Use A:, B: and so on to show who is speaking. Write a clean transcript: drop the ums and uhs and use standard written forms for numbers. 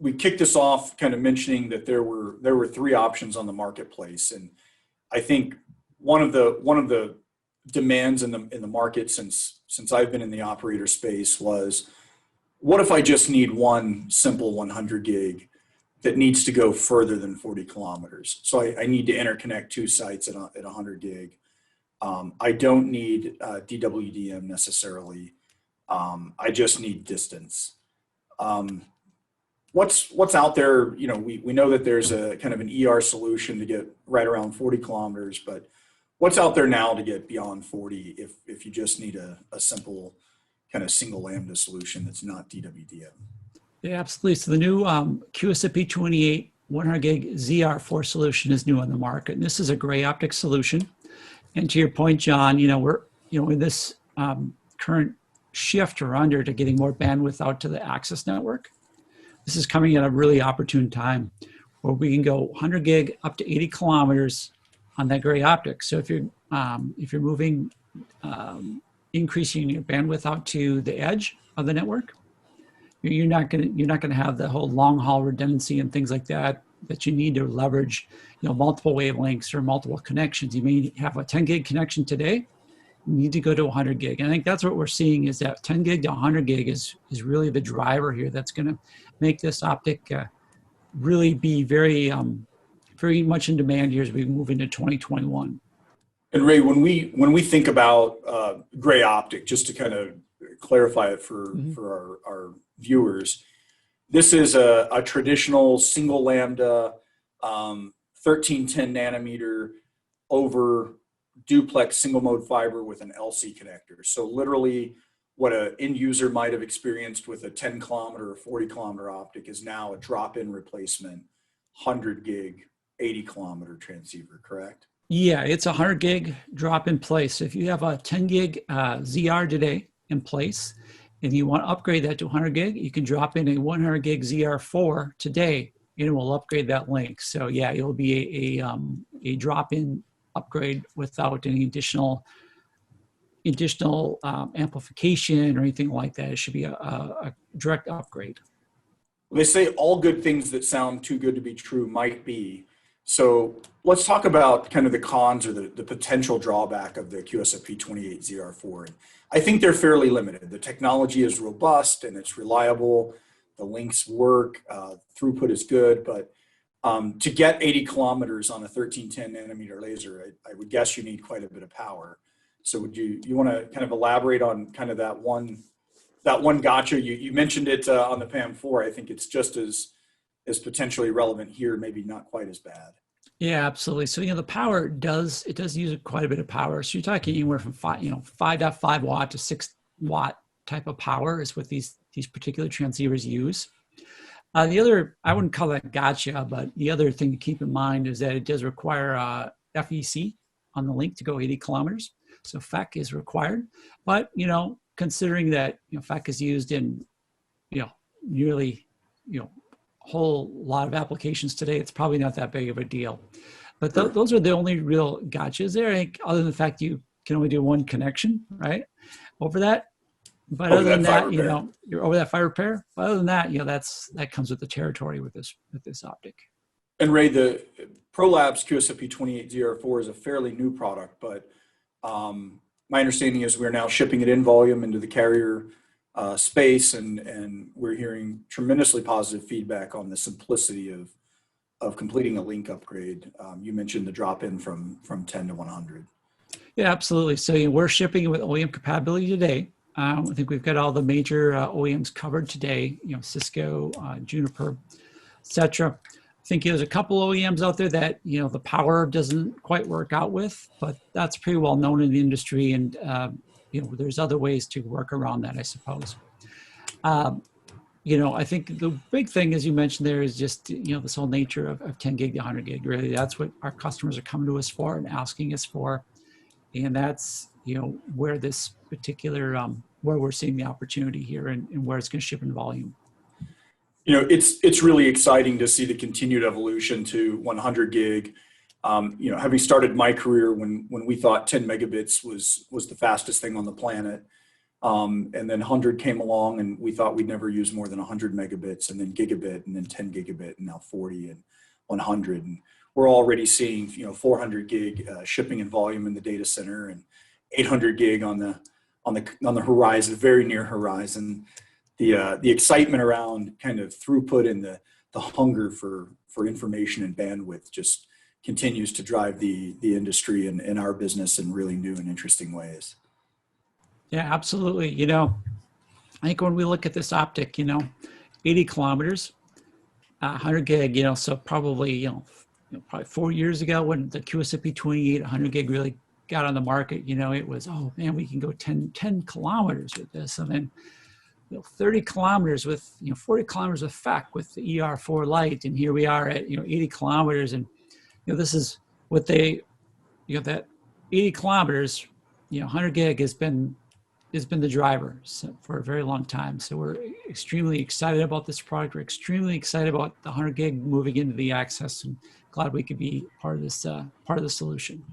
A: we kicked this off kind of mentioning that there were three options on the marketplace, and I think one of the demands in the market since I've been in the operator space was, what if I just need one simple 100 gig that needs to go further than 40 kilometers? So I need to interconnect two sites at 100 gig. I don't need DWDM necessarily. I just need distance. What's out there? You know, we know that there's a kind of an ER solution to get right around 40 kilometers, but what's out there now to get beyond 40 if you just need a simple kind of single lambda solution that's not DWDM?
B: Yeah, absolutely. So the new QSFP28 100 gig ZR4 solution is new on the market, and this is a gray optic solution. And to your point, John, we're in this current shift or under to getting more bandwidth out to the access network. This is coming at a really opportune time where we can go 100 gig up to 80 kilometers on that gray optic. So if you're moving, increasing your bandwidth out to the edge of the network, you're not going to have the whole long haul redundancy and things like that you need to leverage, multiple wavelengths or multiple connections. You may have a 10 gig connection today. You need to go to 100 gig. And I think that's what we're seeing, is that 10 gig to 100 gig is really the driver here that's going to make this optic really be very, very much in demand here as we move into 2021.
A: And Ray, when we think about gray optic, just to kind of clarify it for our viewers, this is a traditional single lambda 1310 nanometer over duplex single mode fiber with an LC connector. So literally what an end user might have experienced with a 10 kilometer or 40 kilometer optic is now a drop-in replacement 100 gig 80 kilometer transceiver, correct?
B: Yeah, it's a 100 gig drop in place. If you have a 10 gig ZR today in place and you want to upgrade that to 100 gig, you can drop in a 100 gig ZR4 today and it will upgrade that link. So yeah, it'll be a drop-in upgrade without any additional amplification or anything like that. It should be a direct upgrade.
A: They say all good things that sound too good to be true might be. So let's talk about kind of the cons or the potential drawback of the QSFP28 ZR4. And I think they're fairly limited. The technology is robust and it's reliable. The links work, throughput is good, but to get 80 kilometers on a 1310 nanometer laser, I would guess you need quite a bit of power. So would you want to kind of elaborate on kind of that one gotcha? You mentioned it on the PAM4. I think it's just as potentially relevant here, maybe not quite as bad.
B: Yeah, absolutely. So the power does use quite a bit of power. So you're talking anywhere from 5.5 watt to 6 watt type of power is what these particular transceivers use. The other, I wouldn't call that gotcha, but the other thing to keep in mind is that it does require FEC on the link to go 80 kilometers. So FEC is required, but considering that FEC is used in nearly whole lot of applications today, it's probably not that big of a deal. But those are the only real gotchas there. I think, other than the fact you can only do one connection, right, over that. But other than that, you're over that fiber pair. But other than that, that comes with the territory with this optic.
A: And Ray, the Prolabs QSFP28 ZR4 is a fairly new product, but my understanding is we're now shipping it in volume into the carrier space, and we're hearing tremendously positive feedback on the simplicity of completing a link upgrade. You mentioned the drop-in from 10 to 100. Yeah,
B: absolutely. So we're shipping it with OEM compatibility today. I think we've got all the major OEMs covered today, Cisco, Juniper, etc. I think there's a couple OEMs out there that, the power doesn't quite work out with, but that's pretty well known in the industry. And, there's other ways to work around that, I suppose. I think the big thing, as you mentioned there, is just, this whole nature of 10 gig to 100 gig. Really, that's what our customers are coming to us for and asking us for. And that's, where this particular, where we're seeing the opportunity here and where it's going to ship in volume.
A: It's really exciting to see the continued evolution to 100 gig. Having started my career when we thought 10 megabits was the fastest thing on the planet, And then 100 came along, and we thought we'd never use more than 100 megabits, and then gigabit, and then 10 gigabit, and now 40 and 100. And we're already seeing 400 gig shipping in volume in the data center, and 800 gig on the horizon, very near horizon. The excitement around kind of throughput and the hunger for information and bandwidth just continues to drive the industry and our business in really new and interesting ways.
B: Yeah, absolutely. I think when we look at this optic, 80 kilometers, 100 gig, so probably, probably 4 years ago when the QSFP 28 100 gig really got on the market, it was, oh man, we can go 10 kilometers with this. And then 30 kilometers with, 40 kilometers with FEC with the ER4 light. And here we are at, 80 kilometers. And, this is what they, that 80 kilometers, 100 gig has been the driver for a very long time. So we're extremely excited about this product. We're extremely excited about the 100 gig moving into the access, and glad we could be part of this, part of the solution.